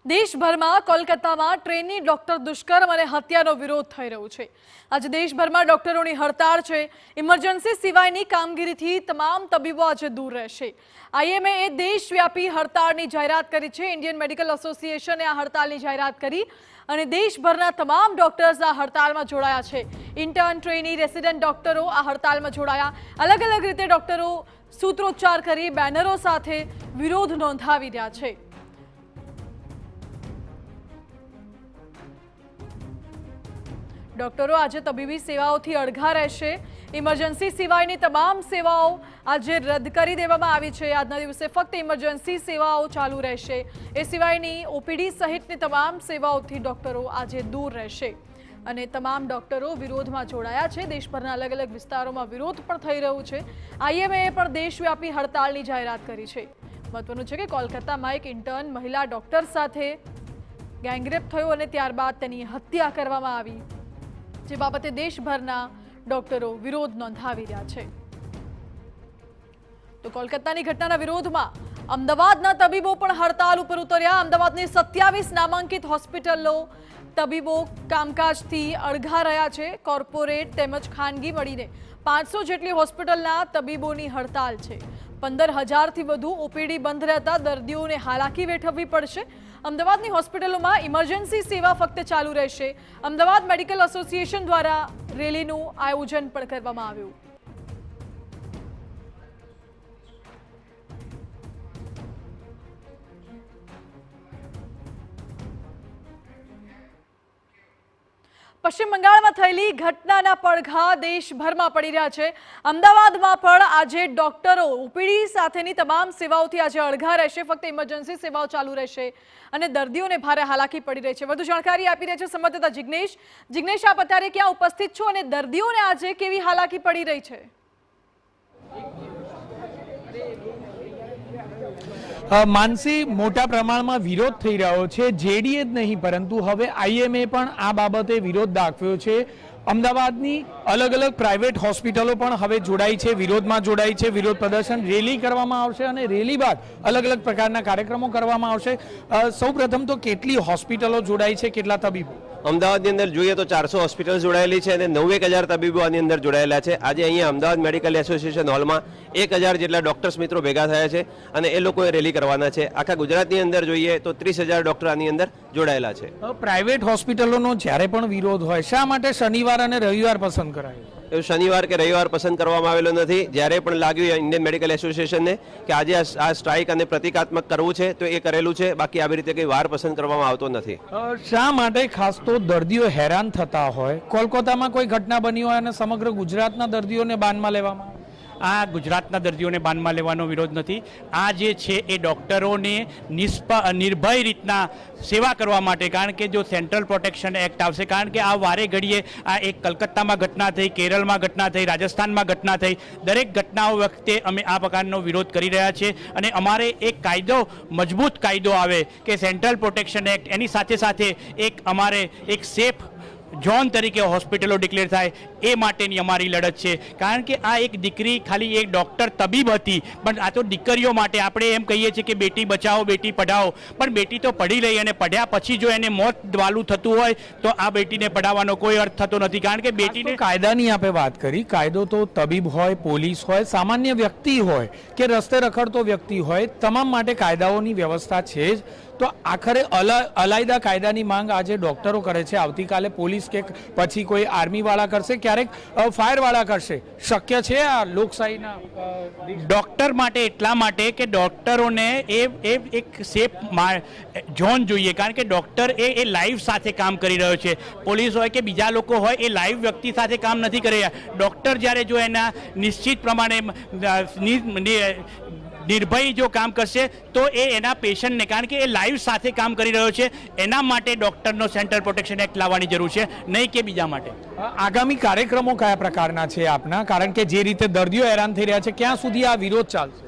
દેશભરમાં કોલકાતામાં trainee doctor દુષ્કર્મ અને હત્યાનો વિરોધ થઈ રહ્યો છે। આજે દેશભરમાં ડોક્ટરોની હડતાળ છે। ઇમરજન્સી સિવાયની કામગીરીથી તમામ તબીબો આજે દૂર રહેશે। આઈએમએએ દેશવ્યાપી હડતાળની જાહેરાત કરી છે। ઇન્ડિયન મેડિકલ એસોસિએશને આ હડતાળની જાહેરાત કરી અને દેશભરના તમામ ડોક્ટર્સ આ હડતાળમાં જોડાયા છે। ઇન્ટર્ન, ટ્રેની, રેસિડેન્ટ ડોક્ટરો આ હડતાળમાં જોડાયા। અલગ અલગ રીતે ડોક્ટરો સૂત્રોચ્ચાર કરી બેનરો સાથે વિરોધ નોંધાવી રહ્યા છે। ડોક્ટરો આજે તબીબી સેવાઓથી અળઘા રહેશે। ઇમરજન્સી સિવાયની તમામ સેવાઓ આજે રદ કરી દેવામાં આવી છે। આજના દિવસે ફક્ત ઇમરજન્સી સેવાઓ ચાલુ રહેશે। એ સિવાયની ઓપીડી સહિતની તમામ સેવાઓથી ડોક્ટરો આજે દૂર રહેશે અને તમામ ડોક્ટરો વિરોધમાં જોડાયા છે। દેશભરના અલગ અલગ વિસ્તારોમાં વિરોધ પણ થઈ રહ્યો છે। આઈએમએએ પણ દેશવ્યાપી હડતાળની જાહેરાત કરી છે। મહત્વનું છે કે કોલકાતામાં એક ઇન્ટર્ન મહિલા ડોક્ટર સાથે ગેંગરેપ થયો અને ત્યારબાદ તેની હત્યા કરવામાં આવી, જે બાબતે દેશભરના ડોક્ટરો વિરોધ નોંધાવી રહ્યા છે। તો કોલકાતાની ઘટનાના વિરોધમાં અમદાવાદના તબીબો પણ હડતાલ ઉપર ઉતર્યા। અમદાવાદની 27 નામાંકિત હોસ્પિટલો તબીબો કામકાજથી અળઘા રહ્યા છે। કોર્પોરેટ તેમજ ખાનગી મળીને 500 જેટલી હોસ્પિટલના તબીબોની હડતાલ છે। 15,000થી વધુ ઓપીડી બંધ રહેતા દર્દીઓને હાલાકી વેઠવવી પડશે। અમદાવાદની હોસ્પિટલોમાં ઇમરજન્સી સેવા ફક્ત ચાલુ રહેશે। અમદાવાદ મેડિકલ એસોસિએશન દ્વારા રેલીનું આયોજન પણ કરવામાં આવ્યું। પશ્ચિમ બંગાળમાં થયેલી ઘટનાના પડઘા દેશભરમાં પડી રહ્યા છે। અમદાવાદમાં પણ આજે ડોક્ટરો ઓપીડી સાથેની તમામ સેવાઓથી આજે અળઘા રહેશે। ફક્ત ઇમરજન્સી સેવાઓ ચાલુ રહેશે અને દર્દીઓને ભારે હાલાકી પડી રહી છે। વધુ જાણકારી આપી રહ્યા છે સંવાદદાતા જિગ્નેશ। જિગ્નેશ, આપ અત્યારે ક્યાં ઉપસ્થિત છો અને દર્દીઓને આજે કેવી હાલાકી પડી રહી છે? માનસી, મોટા પ્રમાણમાં વિરોધ થઈ રહ્યો છે। જેડીએ જ નહીં પરંતુ હવે આઈએમએ પણ આ બાબતે વિરોધ દાખવ્યો છે। અમદાવાદની અલગ અલગ પ્રાઇવેટ હોસ્પિટલો પણ હવે જોડાઈ છે, વિરોધમાં જોડાઈ છે। વિરોધ પ્રદર્શન, રેલી કરવામાં આવશે અને રેલી બાદ અલગ અલગ પ્રકારના કાર્યક્રમો કરવામાં આવશે। સૌપ્રથમ તો કેટલી હોસ્પિટલો જોડાઈ છે, કેટલા તબીબો? અમદાવાદની અંદર જોઈએ તો 400 હોસ્પિટલ જોડાયેલી છે અને 91,000 તબીબો આની અંદર જોડાયેલા છે। આજે અહીંયા અમદાવાદ મેડિકલ એસોસિએશન હોલમાં 1,000 જેટલા ડોક્ટર્સ મિત્રો ભેગા થયા છે અને એ લોકોએ રેલી કરવાના છે। આખા ગુજરાતની અંદર જોઈએ તો 30,000 ડોક્ટર આની અંદર જોડાયેલા છે। પ્રાઇવેટ હોસ્પિટલોનો જ્યારે પણ વિરોધ હોય, શા માટે શનિવાર અને રવિવાર પસંદ કરાયો? એવું શનિવાર કે રવિવાર પસંદ કરવામાં આવેલો નથી। જ્યારે પણ લાગ્યું ઇન્ડિયન મેડિકલ એસોસિએશનને કે આજે આ સ્ટ્રાઇક અને પ્રતિકાત્મક કરવું છે તો એ કરેલું છે, બાકી આવી રીતે કંઈ વાર પસંદ કરવામાં આવતો નથી। શા માટે ખાસ તો દર્દીઓ હેરાન થતા હોય? કોલકાતામાં કોઈ ઘટના બની હોય અને સમગ્ર ગુજરાતના દર્દીઓને બાનમાં લેવામાં? આ ગુજરાતના દર્દીઓને બાનમાં લેવાનો વિરોધ નથી। આ જે છે એ ડૉક્ટરોને નિર્ભય રીતના સેવા કરવા માટે, કારણ કે જો સેન્ટ્રલ પ્રોટેક્શન એક્ટ આવશે, કારણ કે આ વારે ઘડીએ આ એક કલકત્તામાં ઘટના થઈ, કેરળમાં ઘટના થઈ, રાજસ્થાનમાં ઘટના થઈ, દરેક ઘટનાઓ વખતે અમે આ પ્રકારનો વિરોધ કરી રહ્યા છીએ અને અમારે એક કાયદો, મજબૂત કાયદો આવે કે સેન્ટ્રલ પ્રોટેક્શન એક્ટ, એની સાથે સાથે એક અમારે એક સેફ ઝોન તરીકે હોસ્પિટલો ડિક્લેર થાય એ માટેની અમારી લડત છે। કારણ કે આ એક દીકરી ખાલી એક ડૉક્ટર તબીબ હતી, પણ આ તો દીકરીઓ માટે આપણે એમ કહીએ છીએ કે બેટી બચાવો બેટી પઢાઓ, પણ બેટી તો પઢી લઈ અને પઢ્યા પછી જો એને મોત વાલું થતું હોય તો આ બેટીને પઢાવવાનો કોઈ અર્થ થતો નથી। કારણ કે બેટીને કાયદાની આપણે વાત કરી, કાયદો તો તબીબ હોય, પોલીસ હોય, સામાન્ય વ્યક્તિ હોય કે રસ્તે રખડતો વ્યક્તિ હોય, તમામ માટે કાયદાઓની વ્યવસ્થા છે જ। તો આખરે અલાયદા કાયદાની માંગ આજે ડોક્ટરો કરે છે, આવતીકાલે પોલીસ કે પછી કોઈ આર્મીવાળા કરશે, ક્યારેક ફાયરવાળા કરશે। શક્ય છે આ લોકશાહીના? ડૉક્ટર માટે એટલા માટે કે ડૉક્ટરોને એ એક સેફ ઝોન જોઈએ, કારણ કે ડૉક્ટર એ લાઈવ સાથે કામ કરી રહ્યો છે। પોલીસ હોય કે બીજા લોકો હોય એ લાઈવ વ્યક્તિ સાથે કામ નથી કરી રહ્યા। ડૉક્ટર જ્યારે જો એના નિશ્ચિત પ્રમાણે નિર્ભય જો કામ કરશે તો એ એના પેશન્ટને, કારણ કે એ લાઈવ સાથે કામ કરી રહ્યો છે, એના માટે ડૉક્ટરનો સેન્ટ્રલ પ્રોટેક્શન એક્ટ લાવવાની જરૂર છે, નહીં કે બીજા માટે। આગામી કાર્યક્રમો કયા પ્રકારના છે આપના? કારણ કે જે રીતે દર્દીઓ હેરાન થઈ રહ્યા છે, ક્યાં સુધી આ વિરોધ ચાલશે?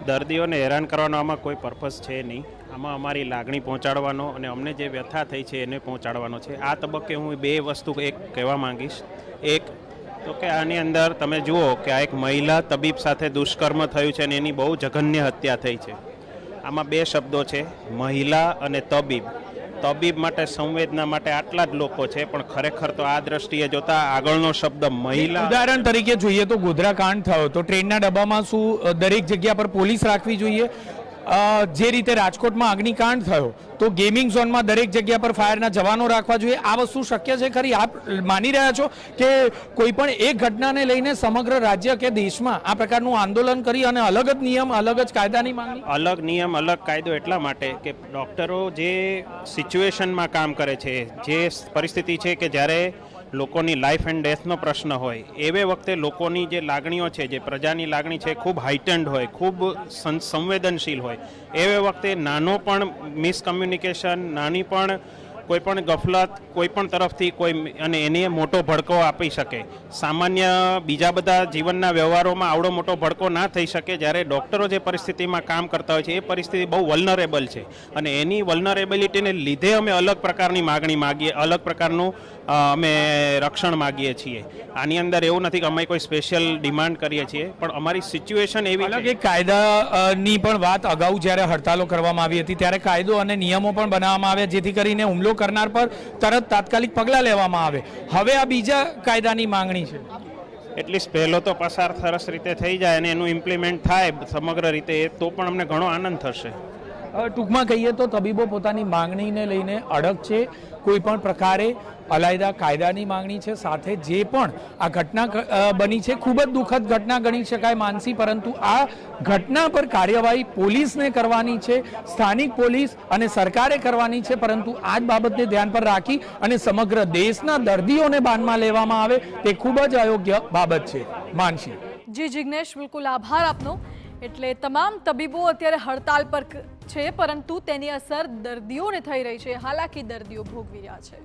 દર્દીઓને હેરાન કરવાનો આમાં કોઈ પર્પઝ છે નહીં। આમાં અમારી લાગણી પહોંચાડવાનો અને અમને જે વ્યથા થઈ છે એને પહોંચાડવાનો છે। આ તબક્કે હું બે વસ્તુ એક કહેવા માંગીશ। એક તો કે આની અંદર તમે જુઓ કે આ એક મહિલા તબીબ સાથે દુષ્કર્મ થયું છે અને એની બહુ જઘન્ય હત્યા થઈ છે। આમાં બે શબ્દો છે, મહિલા અને તબીબ. તબીબ માટે સંવેદના માટે આટલા જ લોકો છે, પણ ખરેખર તો આ દ્રષ્ટિએ જોતા આગળનો શબ્દ મહિલા. ઉદાહરણ તરીકે જોઈએ તો ગોધરા કાંડ થયો તો ટ્રેનના ડબ્બામાં શું દરેક જગ્યા પર પોલીસ રાખવી જોઈએ? જે રીતે રાજકોટમાં અગ્નિકાંડ થયો તો ગેમિંગ ઝોનમાં દરેક જગ્યા પર ફાયરના જવાનો રાખવા જોઈએ. આ વસ્તુ શક્ય છે ખરી? આપ માની રહ્યા છો કે કોઈ પણ એક ઘટનાને લઈને સમગ્ર રાજ્ય કે દેશમાં આ પ્રકારનું આંદોલન કરી અને અલગ જ નિયમ, અલગ જ કાયદાની માંગણી? અલગ નિયમ, અલગ કાયદો એટલા માટે કે ડૉક્ટરો જે સિચ્યુએશનમાં કામ કરે છે, જે પરિસ્થિતિ છે કે જ્યારે લોકોની લાઈફ એન્ડ ડેથનો પ્રશ્ન હોય, એવે વખતે લોકોની જે લાગણીઓ છે, જે પ્રજાની લાગણી છે, ખૂબ હાઇટેન્ડ હોય, ખૂબ સંવેદનશીલ હોય, એવે વખતે નાનો પણ મિસકમ્યુનિકેશન, નાની પણ કોઈ પણ ગફલત કોઈ પણ તરફથી કોઈ અને એને મોટો ભડકો આપી શકે. સામાન્ય બીજા બધા જીવનના વ્યવહારોમાં આવડો મોટો ભડકો ના થઈ શકે. જ્યારે ડૉક્ટરો જે પરિસ્થિતિમાં કામ કરતા હોય છે એ પરિસ્થિતિ બહુ વલ્નરેબલ છે અને એની વલ્નરેબિલિટીને લીધે અમે અલગ પ્રકારની માગણી માગીએ, અલગ પ્રકારનું અમે રક્ષણ માગીએ છીએ. આની અંદર એવું નથી કે અમે કોઈ સ્પેશિયલ ડિમાન્ડ કરીએ છીએ, પણ અમારી સિચ્યુએશન એવી અલગ એક કાયદાની પણ વાત અગાઉ જ્યારે હડતાલો કરવામાં આવી હતી ત્યારે કાયદો અને નિયમો પણ બનાવવામાં આવ્યા જેથી કરીને હુમલો કરનાર પર તરત તાત્કાલિક પગલાં લેવામાં આવે. હવે આ બીજા કાયદાની માંગણી છે. એટલીસ્ટ પહેલો તો પસાર સરસ રીતે થઈ જાય અને એનું ઇમ્પ્લિમેન્ટ થાય સમગ્ર રીતે, તો પણ અમને ઘણો આનંદ થશે. ટૂંકમાં કહીએ તો તબીબો પોતાની માંગણીને લઈને અડગ છે. કોઈ પણ પ્રકારે અલાયદા કાયદાની માંગણી છે. સાથે જે પણ આ ઘટના બની છે ખૂબ જ દુઃખદ ઘટના ગણી શકાય માનસી, પરંતુ આ ઘટના પર કાર્યવાહી પોલીસને કરવાની છે, સ્થાનિક પોલીસ અને સરકારે કરવાની છે. પરંતુ આ જ બાબતને ધ્યાન પર રાખી અને સમગ્ર દેશના દર્દીઓને બાનમાં લેવામાં આવે તે ખૂબ જ અયોગ્ય બાબત છે. માનસી. જી જિગ્નેશ, બિલકુલ આભાર આપનો. એટલે તમામ તબીબો અત્યારે હડતાલ પર છે, પરંતુ તેની અસર દર્દીઓને થઈ રહી છે, હાલાકી દર્દીઓ ભોગવી રહ્યા છે.